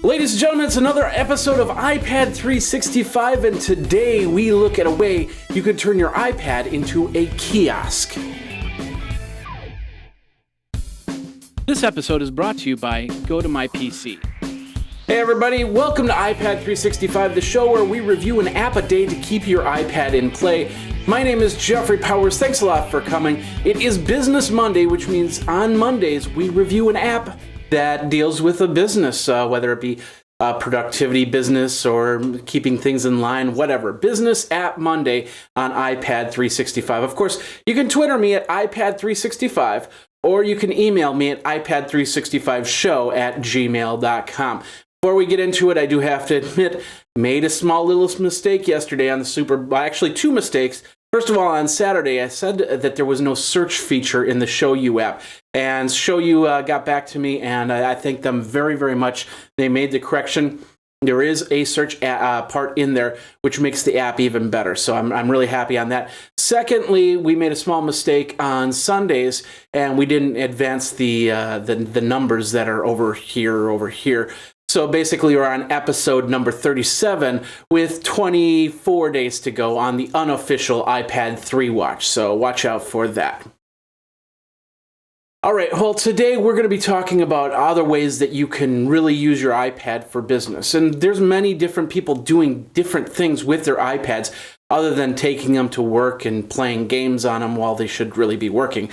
Ladies and gentlemen, it's another episode of iPad 365, and today we look at a way you can turn your iPad into a kiosk. This episode is brought to you by GoToMyPC. Hey everybody, welcome to iPad 365, the show where we review an app a day to keep your iPad in play. My name is Jeffrey Powers. Thanks a lot for coming. It is Business Monday, which means on Mondays we review an app that deals with a business, whether it be productivity business or keeping things in line, whatever. Business App Monday on iPad 365. Of course, you can Twitter me at iPad 365, or you can email me at ipad365show@gmail.com. Before we get into it, I do have to admit, made a small little mistake yesterday on the actually two mistakes. First of all, on Saturday, I said that there was no search feature in the Show You app, and Show You got back to me, and I thank them very, very much. They made the correction. There is a search part in there, which makes the app even better, so I'm really happy on that. Secondly, we made a small mistake on Sundays, and we didn't advance the numbers that are over here. So basically, we're on episode number 37 with 24 days to go on the unofficial iPad 3 watch. So watch out for that. All right, well, today we're going to be talking about other ways that you can really use your iPad for business. And there's many different people doing different things with their iPads other than taking them to work and playing games on them while they should really be working.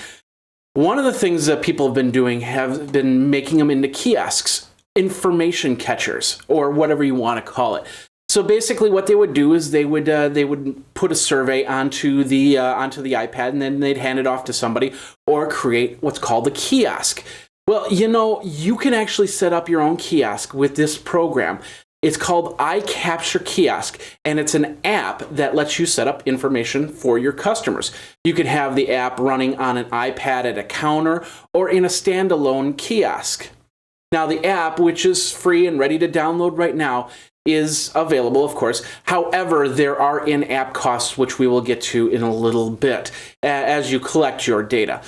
One of the things that people have been doing have been making them into kiosks. Information catchers, or whatever you want to call it. So basically, what they would do is they would put a survey onto the iPad, and then they'd hand it off to somebody, or create what's called a kiosk. Well, you can actually set up your own kiosk with this program. It's called iCapture Kiosk, and it's an app that lets you set up information for your customers. You can have the app running on an iPad at a counter or in a standalone kiosk. Now, the app, which is free and ready to download right now, is available, of course. However, there are in-app costs, which we will get to in a little bit, as you collect your data.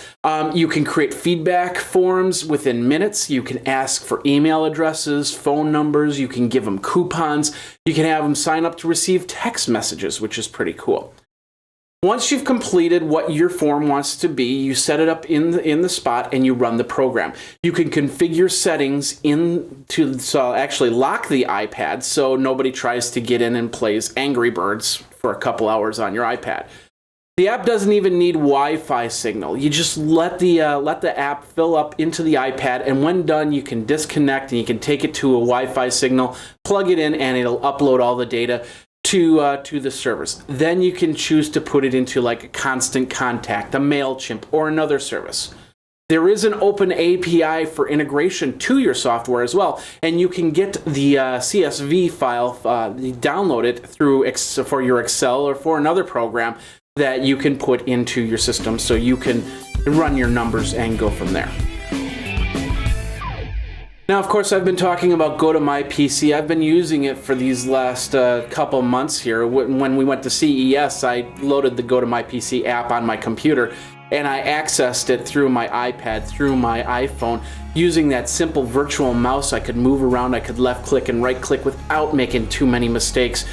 You can create feedback forms within minutes. You can ask for email addresses, phone numbers. You can give them coupons. You can have them sign up to receive text messages, which is pretty cool. Once you've completed what your form wants to be, you set it up in the spot and you run the program. You can configure settings to actually lock the iPad so nobody tries to get in and plays Angry Birds for a couple hours on your iPad. The app doesn't even need Wi-Fi signal. You just let the app fill up into the iPad, and when done, you can disconnect and you can take it to a Wi-Fi signal, plug it in, and it'll upload all the data to the servers. Then you can choose to put it into like a Constant Contact, a MailChimp, or another service. There is an open API for integration to your software as well, and you can get the CSV file, download it for your Excel or for another program that you can put into your system so you can run your numbers and go from there. Now, of course, I've been talking about GoToMyPC. I've been using it for these last couple months here. When we went to CES, I loaded the GoToMyPC app on my computer, and I accessed it through my iPad, through my iPhone. Using that simple virtual mouse, I could move around, I could left-click and right-click without making too many mistakes.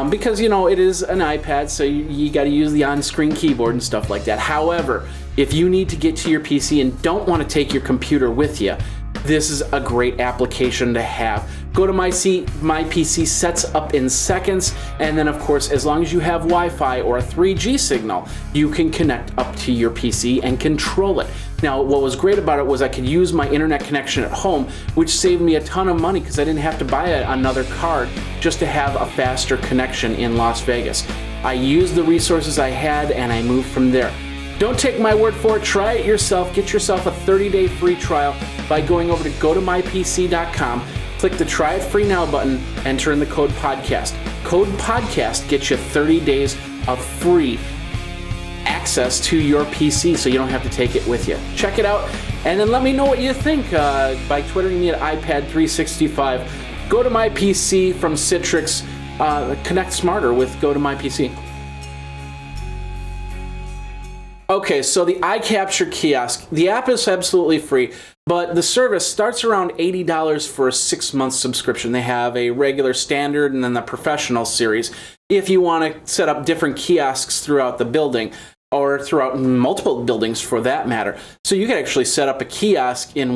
Because, it is an iPad, so you got to use the on-screen keyboard and stuff like that. However, if you need to get to your PC and don't want to take your computer with you, this is a great application to have. GoToMyPC sets up in seconds, and then of course, as long as you have Wi-Fi or a 3G signal, you can connect up to your PC and control it. Now, what was great about it was I could use my internet connection at home, which saved me a ton of money because I didn't have to buy another card just to have a faster connection in Las Vegas. I used the resources I had and I moved from there. Don't take my word for it. Try it yourself. Get yourself a 30-day free trial by going over to GoToMyPC.com. Click the Try It Free Now button, enter in the code podcast. Code podcast gets you 30 days of free access to your PC so you don't have to take it with you. Check it out, and then let me know what you think by twittering me at iPad365. GoToMyPC from Citrix. Connect smarter with GoToMyPC. Okay, so the iCapture Kiosk, the app is absolutely free, But the service starts around $80 for a 6-month subscription. They have a regular standard and then the professional series. If you want to set up different kiosks throughout the building, or throughout multiple buildings for that matter. So you can actually set up a kiosk in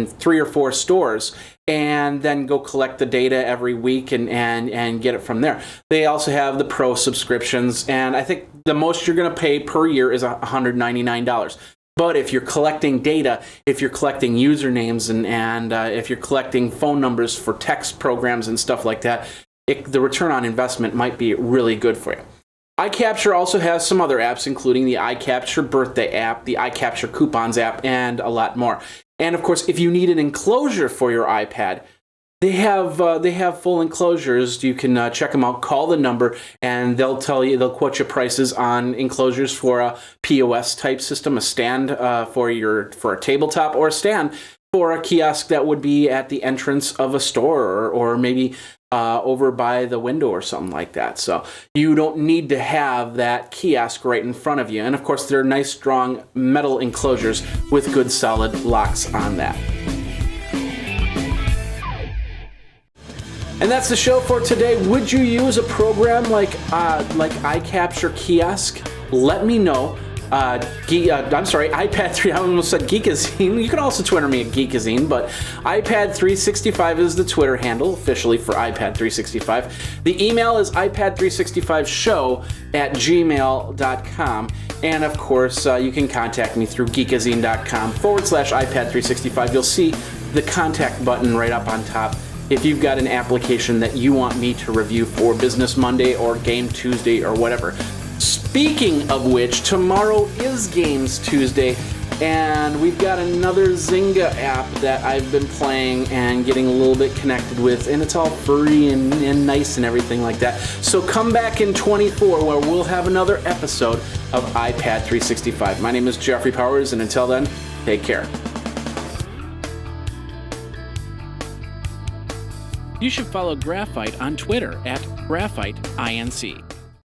3 or 4 stores and then go collect the data every week and get it from there. They also have the pro subscriptions, and I think the most you're going to pay per year is $199. But if you're collecting data, if you're collecting usernames and if you're collecting phone numbers for text programs and stuff like that, the return on investment might be really good for you. iCapture also has some other apps, including the iCapture birthday app, the iCapture coupons app, and a lot more. And of course, if you need an enclosure for your iPad, they have full enclosures. You can check them out. Call the number, and they'll quote you prices on enclosures for a POS type system, a stand for a tabletop, or a stand for a kiosk that would be at the entrance of a store, or maybe over by the window or something like that. So you don't need to have that kiosk right in front of you. And of course, they're nice, strong metal enclosures with good solid locks on that. And that's the show for today. Would you use a program like iCapture Kiosk? Let me know. iPad 3, I almost said Geekazine. You can also Twitter me at Geekazine, but iPad 365 is the Twitter handle officially for iPad 365. The email is ipad365show@gmail.com. And of course, you can contact me through geekazine.com/iPad365. You'll see the contact button right up on top if you've got an application that you want me to review for Business Monday or Game Tuesday or whatever. Speaking of which, tomorrow is Games Tuesday, and we've got another Zynga app that I've been playing and getting a little bit connected with, and it's all furry and nice and everything like that. So come back in 24 where we'll have another episode of iPad 365. My name is Jeffrey Powers, and until then, take care. You should follow Graphite on Twitter @GraphiteINC.